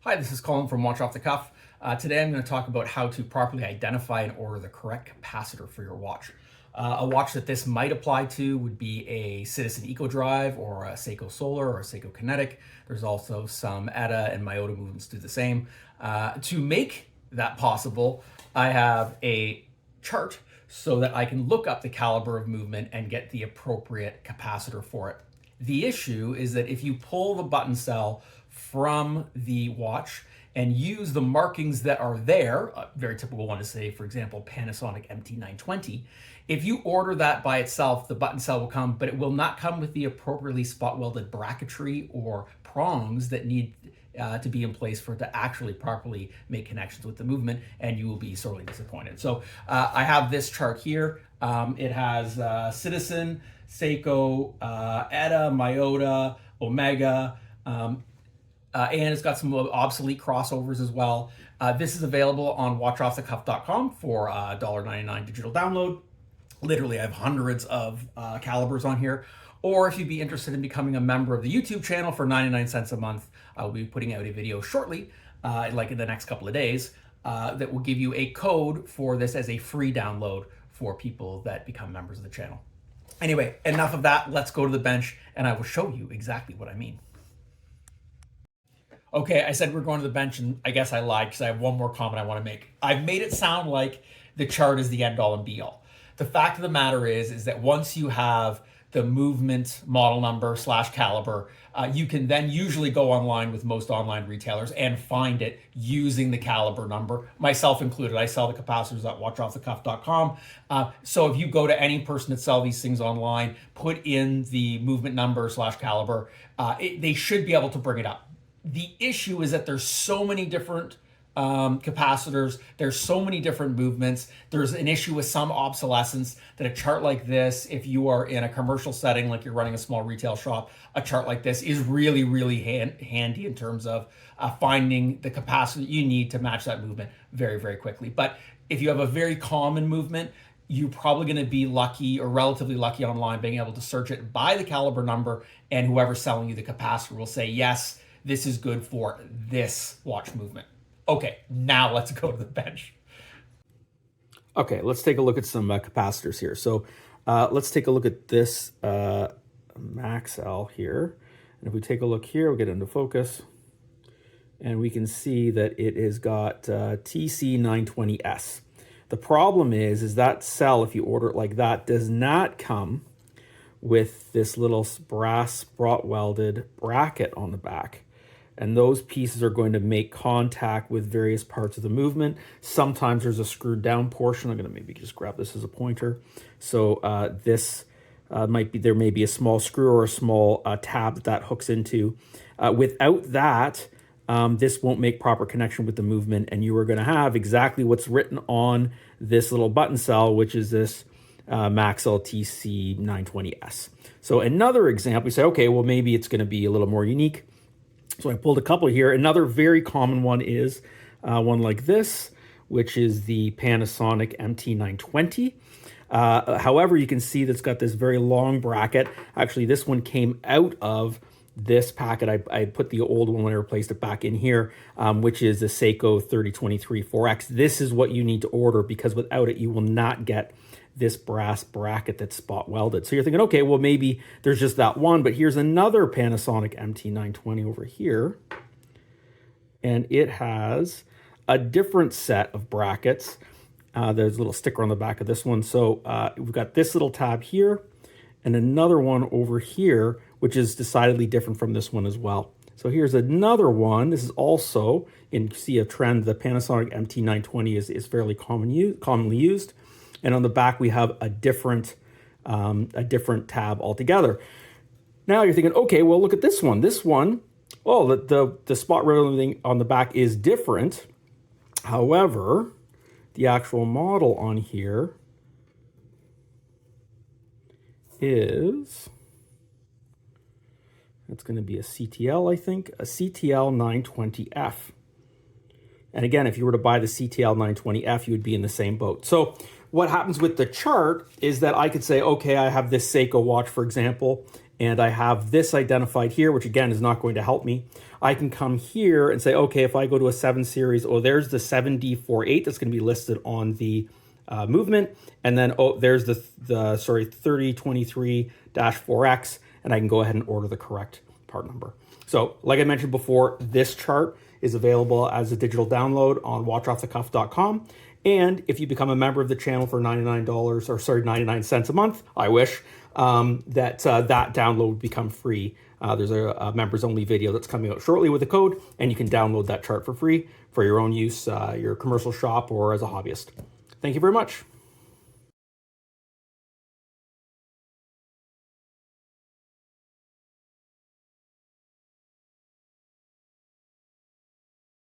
Hi, this is Colin from Watch Off the Cuff. Today I'm going to talk about how to properly identify and order the correct capacitor for your watch. A watch that this might apply to would be a Citizen EcoDrive or a Seiko Solar or a Seiko Kinetic. There's also some ETA and Miyota movements do the same. To make that possible, I have a chart so that I can look up the caliber of movement and get the appropriate capacitor for it. The issue is that if you pull the button cell from the watch and use the markings that are there, a very typical one is, say, for example, Panasonic MT920, if you order that by itself, the button cell will come, but it will not come with the appropriately spot welded bracketry or prongs that need to be in place for it to actually properly make connections with the movement, and you will be sorely disappointed. So I have this chart here. It has Citizen, Seiko, ETA, Miyota, Omega, and it's got some obsolete crossovers as well. This is available on watchoffthecuff.com for $1.99 digital download. Literally, I have hundreds of calibers on here. Or if you'd be interested in becoming a member of the YouTube channel for 99 cents a month, I'll be putting out a video shortly, like in the next couple of days, that will give you a code for this as a free download for people that become members of the channel. Anyway, enough of that. Let's go to the bench and I will show you exactly what I mean. Okay, I said we're going to the bench, and I guess I lied because I have one more comment I want to make. I've made it sound like the chart is the end all and be all. The fact of the matter is that once you have the movement model number / caliber, you can then usually go online with most online retailers and find it using the caliber number, myself included. I sell the capacitors at watchoffthecuff.com. So if you go to any person that sells these things online, put in the movement number / caliber, they should be able to bring it up. The issue is that there's so many different capacitors, there's so many different movements. There's an issue with some obsolescence that a chart like this, if you are in a commercial setting, like you're running a small retail shop, a chart like this is really, really handy in terms of finding the capacity you need to match that movement very, very quickly. But if you have a very common movement, you're probably going to be lucky or relatively lucky online being able to search it by the caliber number, and whoever's selling you the capacitor will say, yes, this is good for this watch movement. Okay, now let's go to the bench. Okay, let's take a look at some capacitors here. So let's take a look at this Maxell here. And if we take a look here, we'll get into focus. And we can see that it has got TC920S. The problem is that cell, if you order it like that, does not come with this little brass spot welded bracket on the back. And those pieces are going to make contact with various parts of the movement. Sometimes there's a screwed down portion. I'm going to maybe just grab this as a pointer. So this there may be a small screw or a small tab that hooks into. Without that, this won't make proper connection with the movement, and you are going to have exactly what's written on this little button cell, which is this Maxell TC920S. So another example, you say, okay, well, maybe it's going to be a little more unique. So I pulled a couple here. Another very common one is one like this, which is the Panasonic MT920. However, you can see that's got this very long bracket. Actually, this one came out of this packet. I put the old one when I replaced it back in here, which is the Seiko 3023 4X. This is what you need to order because without it, you will not get this brass bracket that's spot welded. So you're thinking, okay, well, maybe there's just that one, but here's another Panasonic MT920 over here. And it has a different set of brackets. There's a little sticker on the back of this one. So we've got this little tab here and another one over here, which is decidedly different from this one as well. So here's another one. This is also, and you see a trend, the Panasonic MT920 is fairly commonly used. And on the back, we have a different tab altogether. Now you're thinking, okay, well, look at this one. This one, oh, the spot welding on the back is different. However, the actual model on here is, it's going to be a CTL, I think, a CTL 920F. And again, if you were to buy the CTL 920F, you would be in the same boat. So what happens with the chart is that I could say, okay, I have this Seiko watch, for example, and I have this identified here, which again is not going to help me, I can come here and say, okay, if I go to a 7 series, oh, there's the 7D48 that's going to be listed on the movement, and then oh, there's the 3023-4X, and I can go ahead and order the correct part number. So like I mentioned before, this chart is available as a digital download on watchoffthecuff.com. And if you become a member of the channel for $99 cents a month, I wish, that download would become free. There's a members only video that's coming out shortly with a code, and you can download that chart for free for your own use, your commercial shop, or as a hobbyist. Thank you very much.